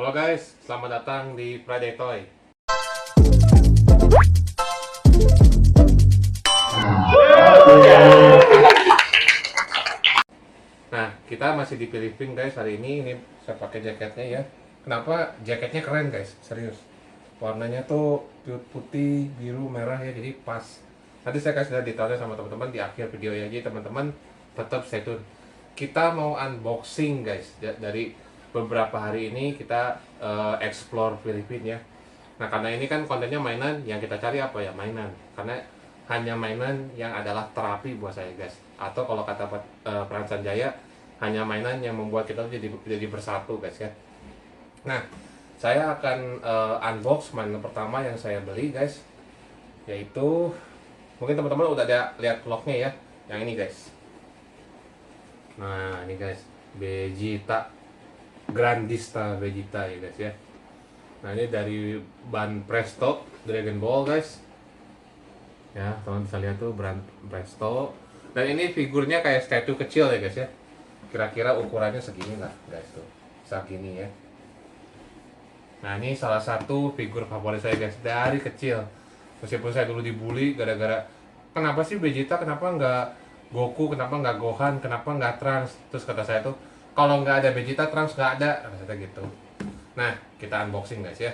Halo guys, selamat datang di Friday Toy. Nah, kita masih di Filipina guys hari ini. Ini saya pakai jaketnya ya. Kenapa jaketnya keren guys? Serius. Warnanya tuh putih, biru, merah ya. Jadi pas. Nanti saya kasih lihat detailnya sama teman-teman di akhir video ya. Jadi teman-teman tetap stay tune. Kita mau unboxing guys. Dari beberapa hari ini kita explore Filipina ya. Nah, karena ini kan kontennya mainan, yang kita cari apa ya? Mainan. Karena hanya mainan yang adalah terapi buat saya guys. Atau kalau kata Pran Sanjaya, hanya mainan yang membuat kita jadi bersatu guys ya. Nah, saya akan unbox mainan pertama yang saya beli guys, yaitu mungkin teman-teman udah ada lihat vlognya ya, yang ini guys. Nah, ini guys, Vegeta Grandista Vegeta ya guys ya. Nah, ini dari Ban Presto Dragon Ball guys. Ya, teman bisa lihat tuh brand Presto. Dan ini figurnya kayak statue kecil ya guys ya. Kira-kira ukurannya segini lah guys tuh. Segini ya. Nah, ini salah satu figur favorit saya guys dari kecil. Meskipun saya dulu dibully gara-gara kenapa sih Vegeta, kenapa nggak Goku, kenapa nggak Gohan, kenapa nggak Trunks. Terus kata saya tuh, kalau nggak ada Vegeta, Trunks nggak ada. Kata saya gitu. Nah, kita unboxing guys ya.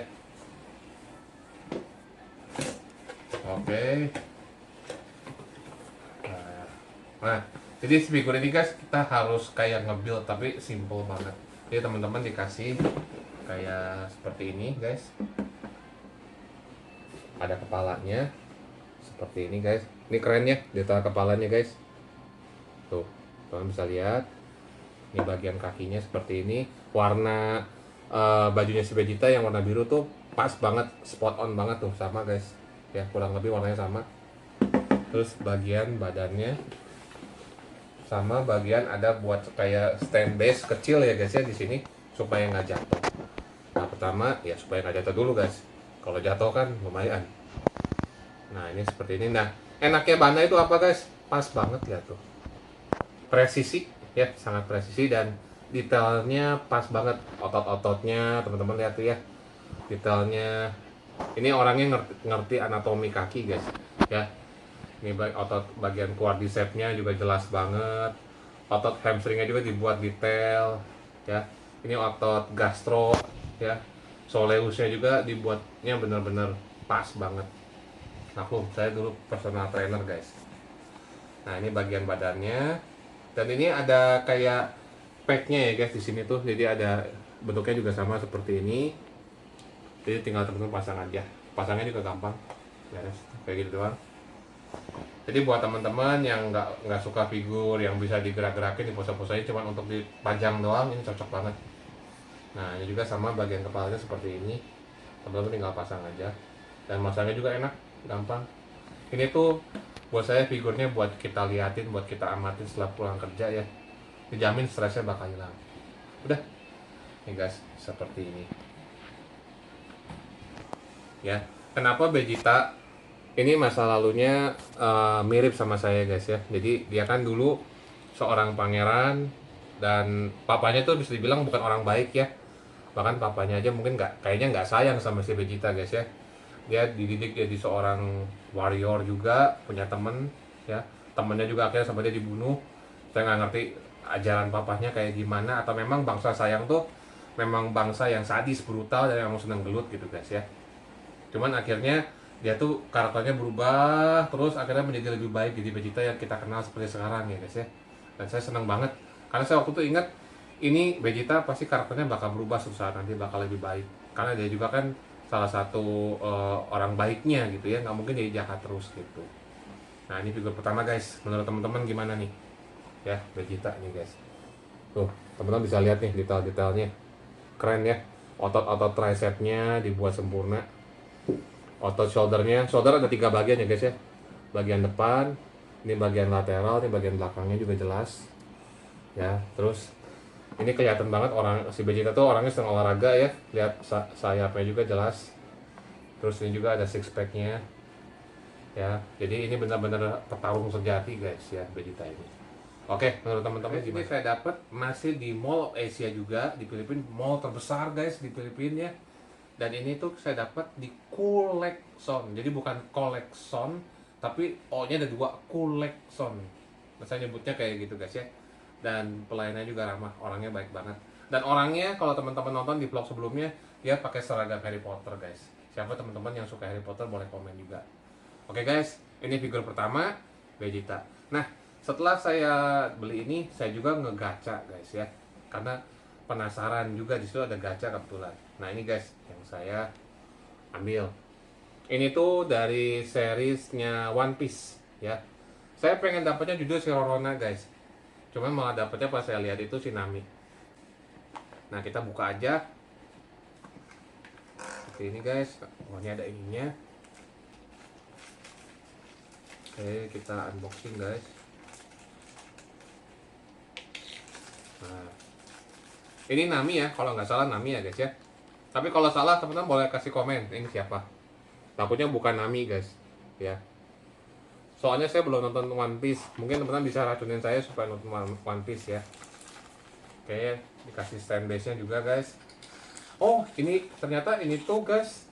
Oke. Nah, jadi figur ini guys kita harus kayak nge-build tapi simple banget. Jadi teman-teman dikasih kayak seperti ini guys. Ada kepalanya seperti ini guys. Ini keren ya detail kepalanya guys. Tuh, teman bisa lihat. Ini bagian kakinya seperti ini. Warna bajunya si Vegeta yang warna biru tuh pas banget, spot on banget tuh, sama guys. Ya, kurang lebih warnanya sama. Terus bagian badannya sama, bagian ada buat kayak stand base kecil ya guys ya di sini supaya nggak jatuh. Nah, pertama ya supaya nggak jatuh dulu guys. Kalau jatuh kan lumayan. Nah, ini seperti ini. Nah, enaknya Banda itu apa guys? Pas banget ya tuh. Presisi ya, sangat presisi dan detailnya pas banget. Otot-ototnya teman-teman lihat tuh ya. Detailnya. Ini orangnya ngerti anatomi kaki guys. Ya, ini otot bagian quadricepsnya juga jelas banget. Otot hamstringnya juga dibuat detail ya. Ini otot gastro ya. Soleusnya juga dibuatnya benar-benar pas banget. Aku saya dulu personal trainer guys. Nah, ini bagian badannya. Dan ini ada kayak packnya ya guys di sini tuh. Jadi ada bentuknya juga sama seperti ini. Jadi tinggal teman-teman pasang aja. Pasangnya juga gampang. Beres. Kayak gitu doang. Jadi buat teman-teman yang nggak suka figur yang bisa digerak-gerakin, dipose-posein cuma untuk dipajang doang, ini cocok banget. Nah, ini juga sama bagian kepalanya seperti ini. Teman-teman tinggal pasang aja. Dan masangnya juga enak, gampang. Ini tuh buat saya figurnya buat kita liatin, buat kita amatin setelah pulang kerja ya. Dijamin stresnya bakal hilang. Udah. Nih guys, seperti ini. Ya, kenapa Vegeta ini masa lalunya mirip sama saya guys ya. Jadi dia kan dulu seorang pangeran dan papanya tuh bisa dibilang bukan orang baik ya. Bahkan papanya aja mungkin kayaknya nggak sayang sama si Vegeta guys ya. Dia dididik jadi seorang warrior juga, punya temen ya. Temennya juga akhirnya sampai dia dibunuh. Saya nggak ngerti ajaran papahnya kayak gimana, atau memang bangsa sayang tuh memang bangsa yang sadis, brutal, dan yang seneng gelut gitu guys ya. Cuman akhirnya dia tuh karakternya berubah terus akhirnya menjadi lebih baik, jadi Vegeta yang kita kenal seperti sekarang ya guys ya. Dan saya senang banget karena saya waktu itu ingat ini Vegeta pasti karakternya bakal berubah suatu saat nanti, bakal lebih baik karena dia juga kan salah satu orang baiknya gitu ya, nggak mungkin jadi jahat terus gitu. Nah, ini figur pertama guys, menurut teman-teman gimana nih ya Vegeta nih guys. Tuh teman-teman bisa lihat nih detail-detailnya keren ya. Otot-otot tricepnya dibuat sempurna. Otot shoulder ada 3 bagian ya guys ya. Bagian depan, ini bagian lateral, ini bagian belakangnya juga jelas. Ya, terus ini kelihatan banget orang si Vegeta tuh orangnya sedang olahraga ya. Lihat sayapnya juga jelas. Terus ini juga ada six pack-nya. Ya, jadi ini benar-benar petarung sejati guys ya Vegeta ini. Oke, menurut teman-teman gimana? Ini saya dapat masih di Mall of Asia juga di Filipina, mall terbesar guys di Filipina ya. Dan ini tuh saya dapat di Kulekson. Jadi bukan Kolekson, tapi O-nya ada dua, Kulekson. Nah, saya nyebutnya kayak gitu guys ya. Dan pelayannya juga ramah, orangnya baik banget. Dan orangnya kalau teman-teman nonton di vlog sebelumnya, dia pakai seragam Harry Potter guys. Siapa teman-teman yang suka Harry Potter boleh komen juga. Oke guys, ini figur pertama Vegeta. Nah, setelah saya beli ini, saya juga ngegacha guys ya. Karena penasaran juga, di situ ada gacha kebetulan. Nah, ini guys yang saya ambil. Ini tuh dari seriesnya One Piece ya. Saya pengen dapetnya judul si Rorona guys. Cuman malah dapetnya pas saya lihat itu si Nami. Nah, kita buka aja. Seperti ini guys. Oh, ini ada ininya. Oke, kita unboxing guys. Nah, ini Nami ya, kalau nggak salah Nami ya guys ya. Tapi kalau salah teman-teman boleh kasih komen, ini siapa. Takutnya bukan Nami guys, ya. Soalnya saya belum nonton One Piece. Mungkin teman-teman bisa racunin saya supaya nonton One Piece ya. Oke, dikasih stand base-nya juga guys. Oh, ini ternyata ini tuh guys,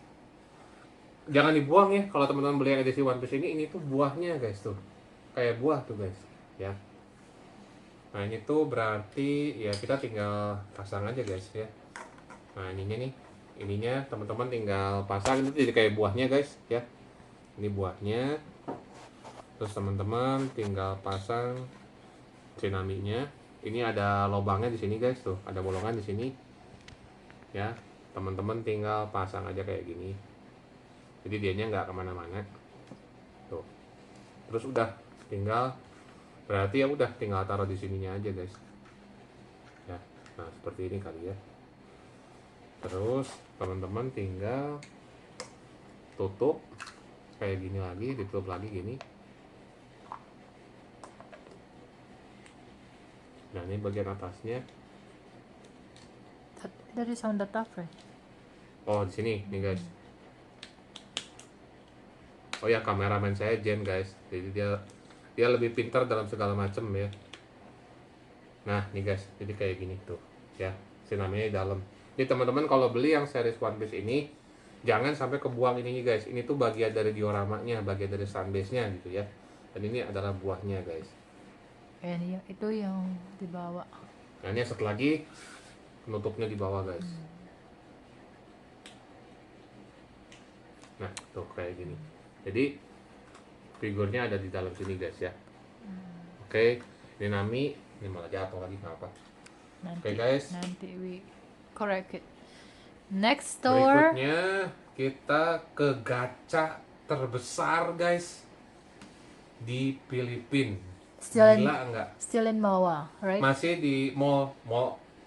jangan dibuang ya. Kalau teman-teman beli yang edisi One Piece ini tuh buahnya guys tuh. Kayak buah tuh guys, ya. Nah, ini tuh berarti ya kita tinggal pasang aja guys ya. Nah, ininya teman-teman tinggal pasang, itu jadi kayak buahnya guys ya. Ini buahnya. Terus teman-teman tinggal pasang Tsunami-nya. Ini ada lubangnya di sini guys tuh, ada bolongan di sini. Ya, teman-teman tinggal pasang aja kayak gini. Jadi dianya nggak kemana-mana. Tuh. Terus udah tinggal, berarti ya udah tinggal taruh di sininya aja guys. Ya, nah seperti ini kali ya. Terus teman-teman tinggal tutup kayak gini lagi, ditutup lagi gini. Nah, ini bagian atasnya. That is on the top, right? Oh, di sini nih guys. Oh ya, kameramen saya Jen guys. Jadi dia lebih pintar dalam segala macam ya. Nah, nih guys. Jadi kayak gini tuh, ya. Tsunami-nya di dalam. Jadi teman-teman kalau beli yang series One Piece ini, jangan sampai kebuang ini guys. Ini tuh bagian dari dioramanya, bagian dari sunbase-nya gitu ya. Dan ini adalah buahnya guys. And itu yang dibawa. Nah, ini satu lagi penutupnya di bawah guys. Nah, tuh kayak gini. Jadi figurnya ada di dalam sini guys ya. Oke, ini Nami, ini malah jatuh lagi kenapa? Oke guys. Nanti we correct it. Next store. Berikutnya kita ke gacha terbesar guys di Filipina. Gila enggak? Still in MOA, right? Masih di Mall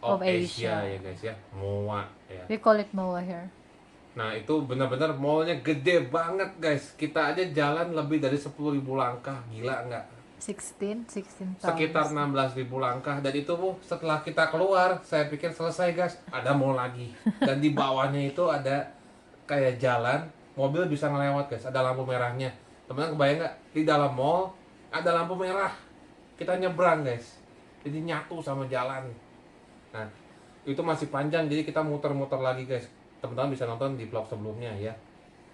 of Asia ya guys ya. MOA ya. We call it MOA here. Nah, itu benar-benar mallnya gede banget guys. Kita aja jalan lebih dari 10.000 langkah. Gila enggak? 16,000. Sekitar 16.000 langkah. Dan itu setelah kita keluar, saya pikir selesai guys. Ada mall lagi. Dan di bawahnya itu ada kayak jalan, mobil bisa ngelewat guys. Ada lampu merahnya. Teman-teman kebayang nggak? Di dalam mall ada lampu merah. Kita nyebrang guys. Jadi nyatu sama jalan. Nah, itu masih panjang. Jadi kita muter-muter lagi guys. Teman-teman bisa nonton di vlog sebelumnya ya.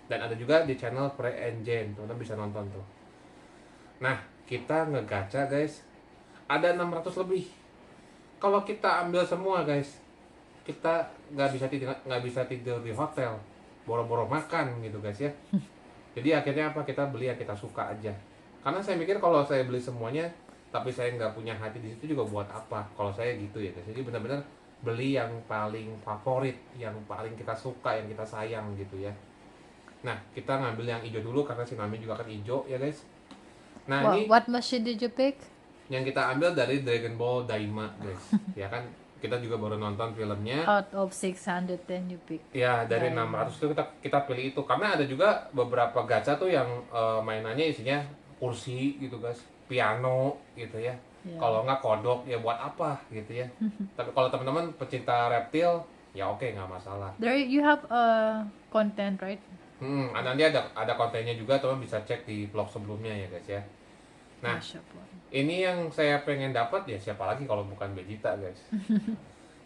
Dan ada juga di channel Pre Engine. Teman-teman bisa nonton tuh. Nah, kita ngegacha guys. Ada 600 lebih. Kalau kita ambil semua guys, kita nggak bisa tidur di hotel. Boro-boro makan gitu guys ya. Jadi akhirnya apa? Kita beli yang kita suka aja. Karena saya mikir kalau saya beli semuanya, tapi saya nggak punya hati di situ juga buat apa? Kalau saya gitu ya guys. Jadi benar-benar beli yang paling favorit, yang paling kita suka, yang kita sayang gitu ya. Nah, kita ngambil yang hijau dulu karena si Nami juga kan hijau ya guys. Nah, what machine did you pick? Yang kita ambil dari Dragon Ball Daima guys. Ya kan, kita juga baru nonton filmnya. Out of 610 you pick. Ya, dari Daima. 600 itu kita pilih itu karena ada juga beberapa gacha tuh yang mainannya isinya kursi gitu guys, piano gitu ya. Yeah. Kalau nggak kodok ya buat apa gitu ya. Tapi kalau teman-teman pecinta reptil ya oke, nggak masalah. There you have content, right? Nanti ada kontennya juga, teman bisa cek di vlog sebelumnya ya guys ya. Nah, Masya Allah. ini yang saya pengen dapat ya siapa lagi kalau bukan Vegeta guys.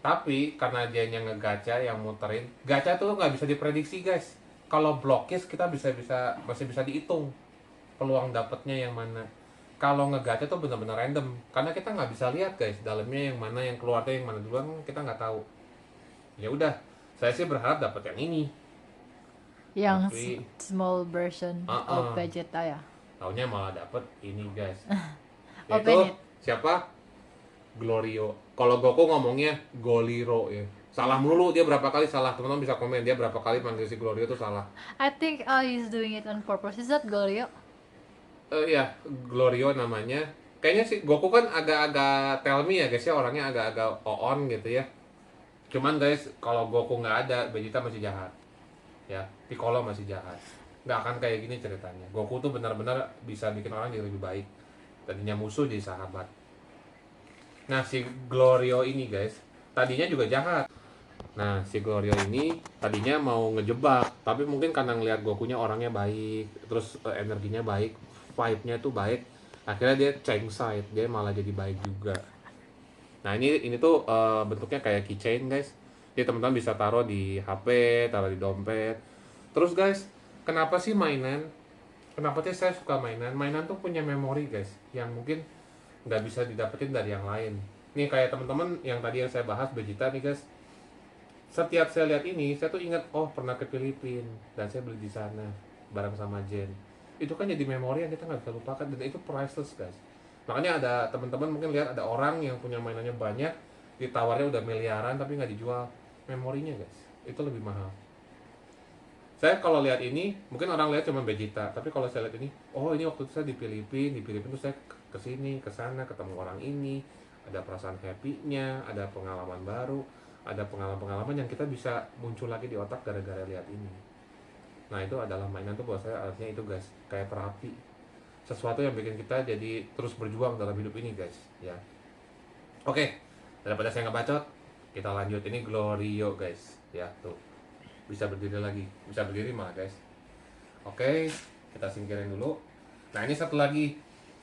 Tapi karena dia yang ngegacha, yang muterin, gacha tuh nggak bisa diprediksi guys. Kalau blokis kita masih bisa dihitung peluang dapatnya yang mana. Kalau ngegacha tuh benar-benar random, karena kita nggak bisa lihat guys dalamnya yang mana, yang keluarnya yang mana duluan, kita nggak tahu. Ya udah, saya sih berharap dapat yang ini. Yang Tapi small version of uh-uh, Vegeta ya. taunya malah dapet ini guys. Yaitu Open it. siapa? Glorio. Kalau Goku ngomongnya Goliro ya. Salah mulu, dia berapa kali salah. Teman-teman bisa komen dia berapa kali manggil si Glorio itu salah. I think he's doing it on purpose. Is that Goryeo? Ya, Glorio namanya. Kayaknya si Goku kan agak-agak tell me ya guys ya, orangnya agak-agak on gitu ya. Cuman guys, kalau Goku nggak ada, Vegeta masih jahat. Ya, Piccolo masih jahat. Nggak akan kayak gini ceritanya. Goku tuh benar-benar bisa bikin orang jadi lebih baik. Tadinya musuh jadi sahabat. Nah, si Glorio ini guys, tadinya juga jahat. Nah, si Glorio ini tadinya mau ngejebak, tapi mungkin karena ngelihat Gokunya orangnya baik, terus energinya baik, vibe-nya tuh baik, akhirnya dia change side, dia malah jadi baik juga. Nah, ini tuh bentuknya kayak keychain guys. Jadi teman-teman bisa taruh di HP, taruh di dompet. Terus guys, kenapa sih mainan? Kenapa sih saya suka mainan? Mainan tuh punya memori guys, yang mungkin nggak bisa didapetin dari yang lain. Nih kayak teman-teman yang tadi yang saya bahas Vegeta nih guys. Setiap saya lihat ini, saya tuh ingat oh pernah ke Filipina dan saya beli di sana bareng sama Jen. Itu kan jadi memori yang kita nggak bisa lupakan dan itu priceless guys. Makanya ada teman-teman mungkin lihat ada orang yang punya mainannya banyak, ditawarnya udah miliaran tapi nggak dijual. Memorinya guys, itu lebih mahal. Saya kalau lihat ini, mungkin orang lihat cuma Vegeta, tapi kalau saya lihat ini, oh ini waktu itu saya di Filipina tuh saya ke sini, ke sana, ketemu orang ini, ada perasaan happy-nya, ada pengalaman baru, ada pengalaman-pengalaman yang kita bisa muncul lagi di otak gara-gara lihat ini. Nah itu adalah mainan tuh buat saya artinya itu guys, kayak terapi, sesuatu yang bikin kita jadi terus berjuang dalam hidup ini guys, ya. Oke, daripada saya ngebacot, kita lanjut ini Glorio guys, ya tuh. Bisa berdiri lagi, bisa berdiri malah guys. Oke, kita singkirin dulu. Nah ini satu lagi,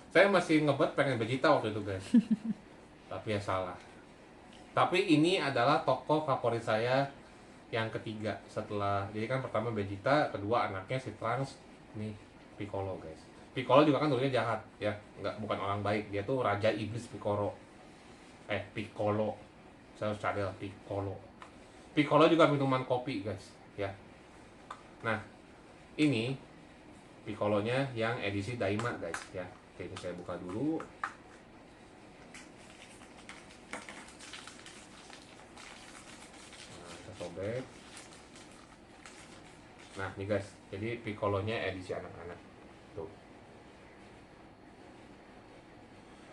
saya masih ngebet pengen Vegeta waktu itu guys, tapi ya salah. Tapi ini adalah tokoh favorit saya yang ketiga setelah, jadi kan pertama Vegeta, kedua anaknya si Trunks, nih Piccolo guys. Piccolo juga kan dulunya jahat ya, bukan orang baik, dia tuh raja iblis Piccolo. Piccolo, saya harus cari Piccolo. Piccolo juga minuman kopi guys, ya. Nah, ini Piccolonya yang edisi Daima guys, ya. Oke, ini saya buka dulu. Nah, kita sobek. Nah, nih guys, jadi Piccolonya edisi anak-anak. Tuh.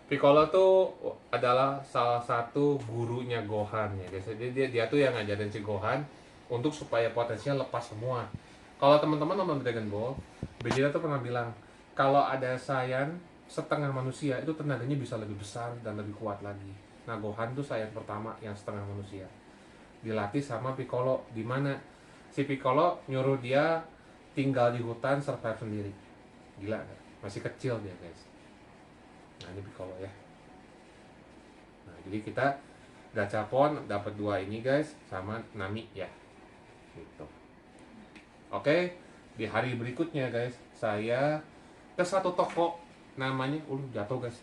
Piccolo tuh adalah salah satu gurunya Gohan ya guys. Jadi dia tuh yang ngajarin si Gohan untuk supaya potensinya lepas semua. Kalau teman-teman nonton Dragon Ball, Vegeta tuh pernah bilang kalau ada Saiyan setengah manusia itu tenaganya bisa lebih besar dan lebih kuat lagi. Nah Gohan tuh Saiyan pertama yang setengah manusia. Dilatih sama Piccolo, di mana si Piccolo nyuruh dia tinggal di hutan survive sendiri. Gila kan? Masih kecil dia guys. Nah ini Piccolo ya. Nah jadi kita gachapon dapat dua ini guys sama Nami ya. Gitu. Oke, di hari berikutnya guys, saya ke satu toko namanya, jatuh guys.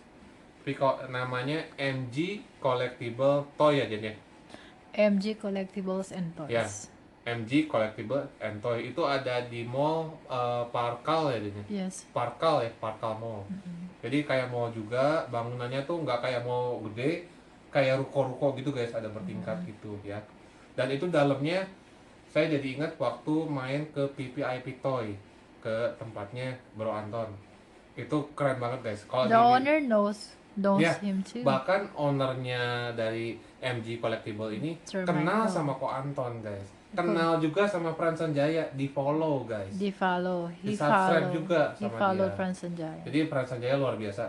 Namanya MG Collectible Toy ya jadi. MG Collectibles and Toys. Ya, MG Collectible and Toy itu ada di mall Parkal ya jadinya. Yes. Parkal ya, Parkal Mall. Jadi kayak mall juga, bangunannya tuh nggak kayak mall gede, kayak ruko-ruko gitu guys, ada bertingkat gitu ya. Dan itu dalamnya saya jadi ingat waktu main ke PPIP Toy, ke tempatnya Bro Anton. Itu keren banget guys. Kalau The owner knows ya, him too. bahkan ownernya dari MG Collectible ini Sir kenal Michael. sama Ko Anton guys. Kenal juga sama Fran Sanjaya, di follow guys. He follow. Di subscribe juga He sama follow dia. Franz Sanjaya. Jadi Fran Sanjaya luar biasa.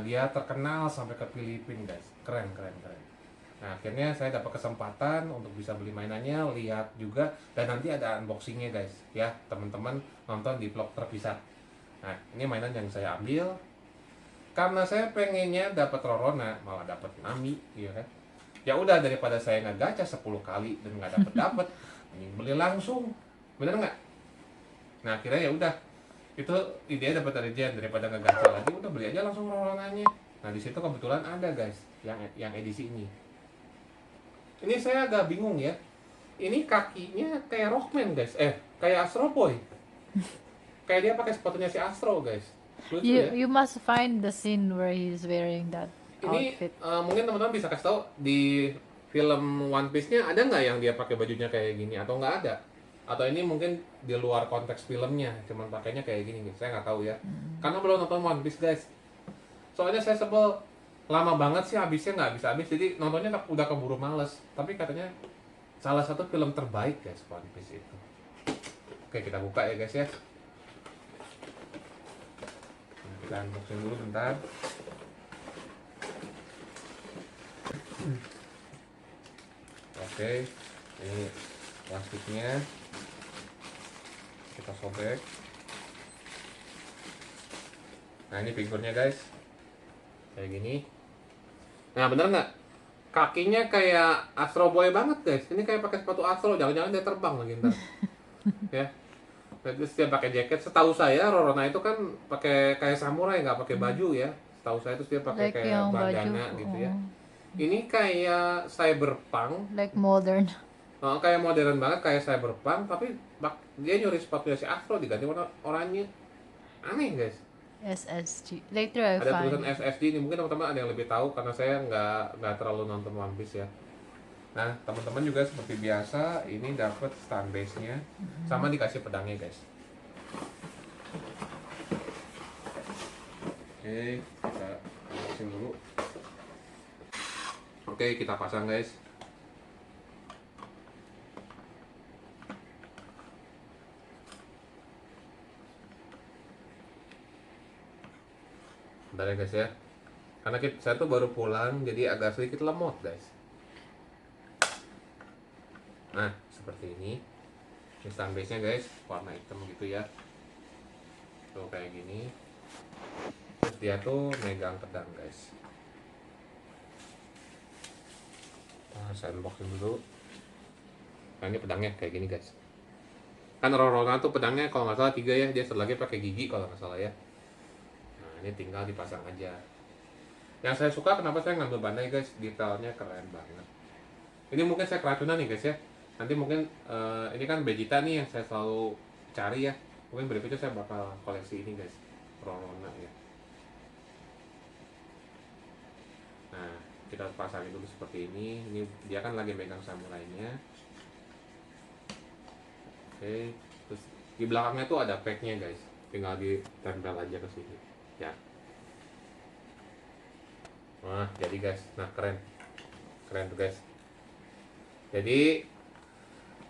Dia terkenal sampai ke Filipina guys. Keren. Nah akhirnya saya dapat kesempatan untuk bisa beli mainannya, lihat juga, dan nanti ada unboxingnya guys ya, teman-teman nonton di vlog terpisah. Nah ini mainan yang saya ambil. karena saya pengennya dapat Rorona malah dapat Nami, gitu kan. Ya udah, daripada saya ngegacha 10 kali dan nggak dapet, mending beli langsung, bener nggak? Nah akhirnya ya udah, itu ide dapat dari Jen, daripada ngegacha lagi udah beli aja langsung Roronanya. Nah di situ kebetulan ada guys yang edisi ini. Ini saya agak bingung ya. Ini kakinya kayak Rockman guys, kayak Astro Boy. Kayak dia pakai sepatunya si Astro guys. Lucu ya. You must find the scene where he's wearing that Ini outfit. mungkin teman-teman bisa kasih tahu di film One Piece-nya ada nggak yang dia pakai bajunya kayak gini atau nggak ada? Atau ini mungkin di luar konteks filmnya, cuman pakainya kayak gini nih. Saya nggak tahu ya. Karena belum nonton One Piece guys. Soalnya saya sebel, lama banget sih habisnya, nggak habis-habis. Jadi nontonnya udah keburu males. Tapi katanya salah satu film terbaik guys One Piece itu. Oke kita buka ya guys ya. Kita unboxing dulu bentar. Oke, ini plastiknya kita sobek. Nah ini figurnya guys, kayak gini. Nah bener nggak? Kakinya kayak Astro Boy banget guys. Ini kayak pakai sepatu Astro, jangan-jangan dia terbang lagi ntar. Ya. Terus dia pakai jaket. Setahu saya Rorona itu kan pakai kayak samurai, nggak pakai baju ya. Setahu saya terus dia pakai Like kayak yung bandana baju. gitu ya. Oo. Ini kayak cyberpunk. Like modern. Kayak modern banget kayak cyberpunk, tapi dia nyuri sepatunya si Astro diganti warna oranye. Aneh guys. SSG. Later I Ada tulisan find. SSD ini, mungkin teman-teman ada yang lebih tahu karena saya nggak terlalu nonton One Piece ya. Nah teman-teman juga seperti biasa ini dapat stand base-nya sama dikasih pedangnya guys. Oke, kita unboxing dulu. Oke, kita pasang guys. Bentar ya guys ya. Karena saya tuh baru pulang jadi agak sedikit lemot guys. Nah, seperti ini. Ini stand base-nya guys, warna hitam gitu ya. Tuh kayak gini. Terus dia tuh megang pedang guys. Nah, saya unboxing dulu. Nah, ini pedangnya kayak gini guys. Kan Rorona tuh pedangnya kalau nggak salah 3 ya, dia satu lagi pakai gigi kalau nggak salah ya. Nah, ini tinggal dipasang aja. Yang saya suka kenapa saya ngambil bandai guys, detailnya keren banget. Ini mungkin saya keracunan nih guys ya. Nanti mungkin ini kan Vegeta nih yang saya selalu cari ya. Mungkin berikutnya saya bakal koleksi ini guys, Rorona ya. Nah, kita pasangin dulu seperti ini. Ini dia kan lagi megang samurainya. Oke, terus di belakangnya tuh ada packnya guys, tinggal ditempel aja ke sini ya. Nah jadi guys, nah keren tuh guys. Jadi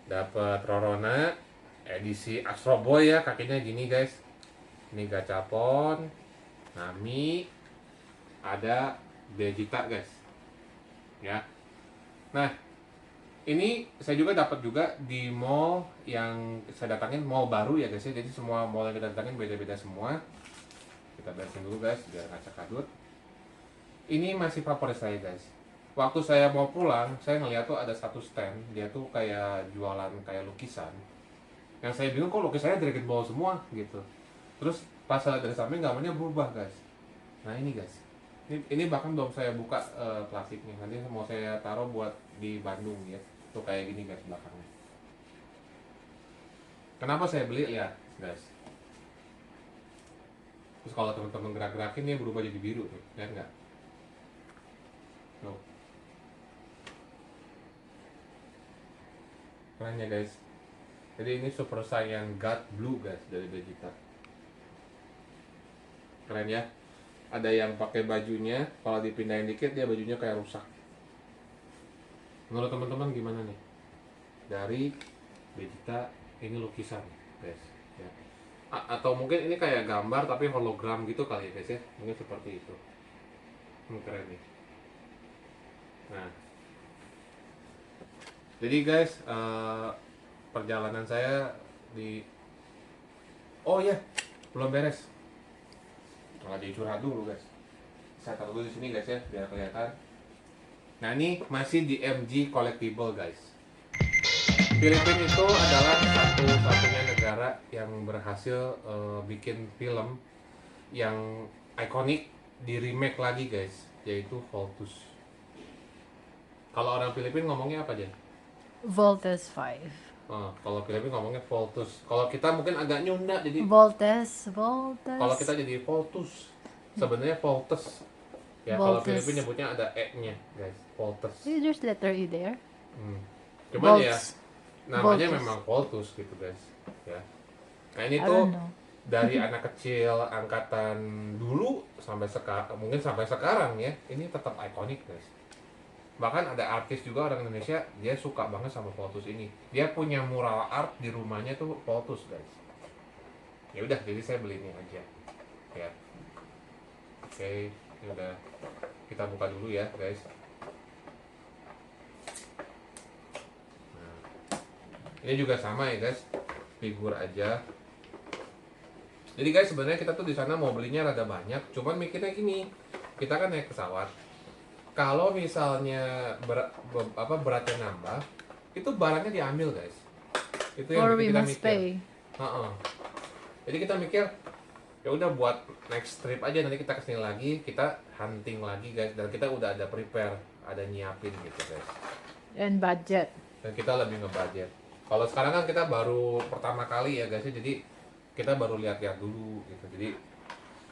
dapat Rorona edisi Astro Boy ya, kakinya gini guys. Ini gachapon, Nami, ada Vegeta guys ya. Nah ini saya juga dapat juga di mall yang saya datangin, mall baru ya guys ya. Jadi semua mall yang kita datangin beda-beda semua. Kita beresin dulu guys biar kaca kadut. Ini masih favorit saya guys. Waktu saya mau pulang, saya ngeliat tuh ada satu stand, dia tuh kayak jualan kayak lukisan. Yang saya bingung kok lukisannya Dragon Ball semua gitu. Terus pas saya lihat dari samping gambarnya berubah guys. Nah ini guys. Ini bahkan belum saya buka plastiknya. Nanti mau saya taruh buat di Bandung ya. Tuh kayak gini guys belakangnya. Kenapa saya beli? Lihat guys. Terus kalau teman-teman gerak-gerakin dia berubah jadi biru tuh, lihat nggak? Tuh. Keren ya guys. Jadi ini Super Saiyan God Blue guys dari Vegeta. Keren ya. Ada yang pakai bajunya, kalau dipindahin dikit dia bajunya kayak rusak. Menurut teman-teman gimana nih? Dari Vegeta ini lukisan, guys. Ya. Atau mungkin ini kayak gambar tapi hologram gitu kali ya, guys ya. Mungkin seperti itu. Keren nih. Nah, jadi guys, perjalanan saya di, oh ya, belum beres. Malah jadi curhat dulu guys. Saya taruh dulu di sini guys ya, biar kelihatan. Nah ini masih di MG Collectible guys. Filipina itu adalah satu-satunya negara yang berhasil bikin film yang ikonik di remake lagi guys, yaitu Voltus. Kalau orang Filipina ngomongnya apa aja? Voltes 5. Kalau Filipina ngomongnya Voltus. Kalau kita mungkin agak nyunda jadi Voltes. kalau kita jadi Voltus. Sebenarnya Voltus. Ya kalau Voltus. Filipina nyebutnya ada E-nya guys, Voltus. There's letter E there. Cuman ya Volts. namanya Voltus. memang Voltus gitu guys. Ya. Nah ini I tuh don't know. dari anak kecil angkatan dulu sampai sekarang, mungkin sampai sekarang ya, ini tetap ikonik guys. Bahkan ada artis juga orang Indonesia, dia suka banget sama Voltus ini. Dia punya mural art di rumahnya tuh Voltus guys. Ya udah, jadi saya beli ini aja. Ya. Oke, ini udah kita buka dulu ya guys. Nah, ini juga sama ya guys, figur aja. Jadi guys sebenarnya kita tuh di sana mau belinya rada banyak, cuman mikirnya gini, kita kan naik pesawat. Kalau misalnya beratnya nambah, itu barangnya diambil guys. Itu yang Or bikin we kita must mikir. pay. Heeh. Jadi kita mikir ya udah buat next trip aja, nanti kita kesini lagi, kita hunting lagi guys, dan kita udah ada prepare, ada nyiapin gitu guys. And budget. Dan kita lebih ngebudget. Kalau sekarang kan kita baru pertama kali ya guys, jadi kita baru lihat-lihat dulu gitu. Jadi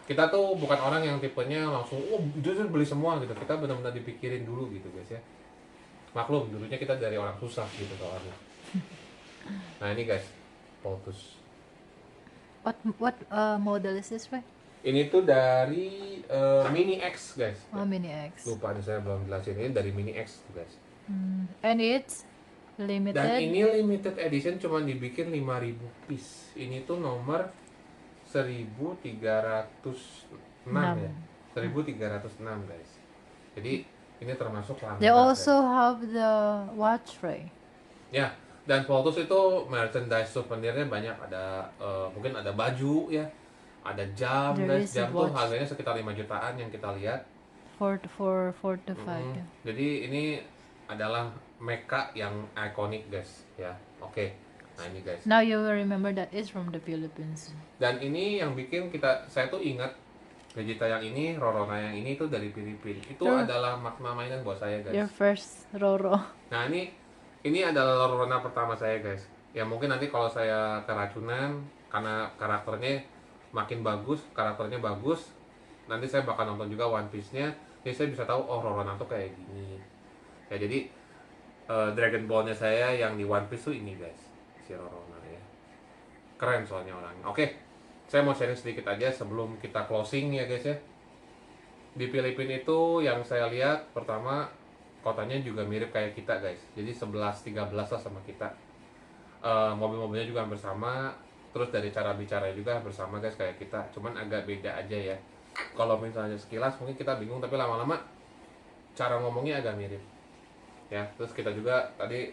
kita tuh bukan orang yang tipenya langsung jujur beli semua gitu. Kita benar-benar dipikirin dulu gitu guys ya. Maklum dulunya kita dari orang susah gitu soalnya. Nah ini guys, Voltus. What model is this, right? Ini tuh dari Mini X guys. Oh, Mini X. Lupa nih saya belum jelasin, ini dari Mini X guys. And it's limited. Dan ini limited edition cuma dibikin 5.000 piece. Ini tuh nomor 1306 ya. 1306 guys. Jadi ini termasuk langka. They also have the watch, right? Ya, dan Voltus itu merchandise souvenirnya banyak, ada mungkin ada baju ya. Ada jam, There guys. is a Jam tuh watch. harganya sekitar 5 jutaan yang kita lihat. 4 to 5. Yeah. Jadi ini adalah mecha yang ikonik guys ya. Oke. Nah ini guys. Now you will remember that it's from the Philippines. Dan ini yang bikin saya tuh ingat Vegeta yang ini, Rorona yang ini tuh dari Filipina. Itu True. adalah makna mainan buat saya guys. Your first Roro. Nah ini adalah Rorona pertama saya guys. Ya mungkin nanti kalau saya keracunan karena karakternya makin bagus, karakternya bagus, nanti saya bakal nonton juga One Piece-nya. Jadi saya bisa tahu oh Rorona tuh kayak gini. Ya jadi Dragon Ball-nya saya yang di One Piece tuh ini guys, si Rorona ya. Keren soalnya orangnya. Oke, saya mau sharing sedikit aja sebelum kita closing ya guys ya. Di Filipina itu yang saya lihat pertama kotanya juga mirip kayak kita guys. Jadi 11-13 lah sama kita. Mobil-mobilnya juga hampir sama. Terus dari cara bicara juga hampir sama guys kayak kita. Cuman agak beda aja ya. Kalau misalnya sekilas mungkin kita bingung, tapi lama-lama cara ngomongnya agak mirip. Ya, terus kita juga tadi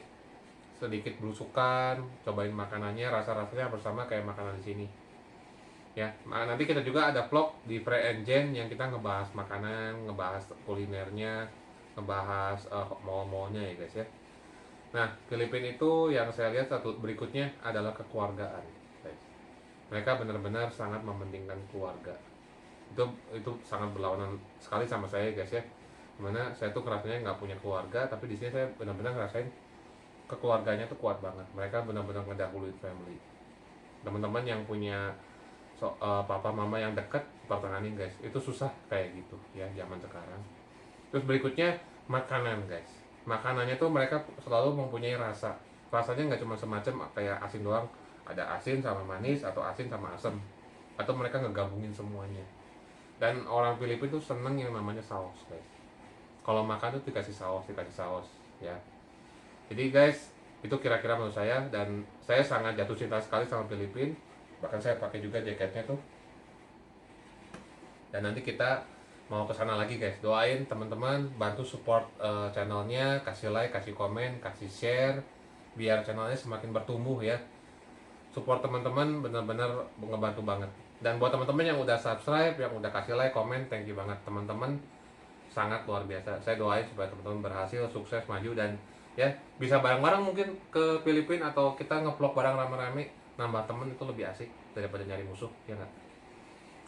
sedikit belusukan, cobain makanannya, rasa-rasanya bersama kayak makanan di sini. Ya, nanti kita juga ada vlog di Pre Engine yang kita ngebahas makanan, ngebahas kulinernya, ngebahas mall-mallnya ya guys ya. Nah, Filipina itu yang saya lihat satu berikutnya adalah kekeluargaan, guys. Mereka benar-benar sangat mementingkan keluarga. Itu sangat berlawanan sekali sama saya guys ya. Dimana saya tuh rasanya nggak punya keluarga, tapi di sini saya benar-benar ngerasain kekeluarganya tuh kuat banget. Mereka benar-benar ngedahuluin family. Teman-teman yang punya papa mama yang dekat, pertengahin guys, itu susah kayak gitu ya zaman sekarang. Terus berikutnya makanan guys. Makanannya tuh mereka selalu mempunyai rasa. Rasanya nggak cuma semacam kayak asin doang, ada asin sama manis atau asin sama asam, atau mereka ngegabungin semuanya. Dan orang Filipina tuh seneng yang namanya saus guys. Kalau makan tuh dikasih saus ya. Jadi guys, itu kira-kira menurut saya, dan saya sangat jatuh cinta sekali sama Filipina. Bahkan saya pakai juga jaketnya tuh. Dan nanti kita mau ke sana lagi guys. Doain teman-teman, bantu support channelnya, kasih like, kasih komen, kasih share, biar channelnya semakin bertumbuh ya. Support teman-teman benar-benar ngebantu banget Dan buat teman-teman yang udah subscribe, yang udah kasih like, komen, thank you banget teman-teman. Sangat luar biasa. Saya doain supaya teman-teman berhasil, sukses, maju, dan ya bisa bareng-bareng mungkin ke Filipina, atau kita ngevlog bareng rame-rame, nambah temen itu lebih asik daripada nyari musuh, ya nggak?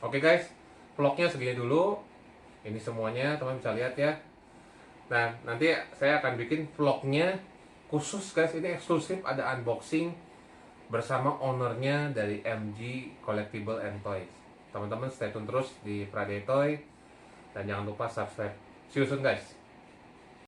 Oke guys, vlognya segini dulu. Ini semuanya teman bisa lihat ya. Nah, nanti saya akan bikin vlognya khusus guys, ini eksklusif, ada unboxing bersama ownernya dari MG Collectible and Toys. Teman-teman stay tune terus di Pradetoy dan jangan lupa subscribe. See you soon guys.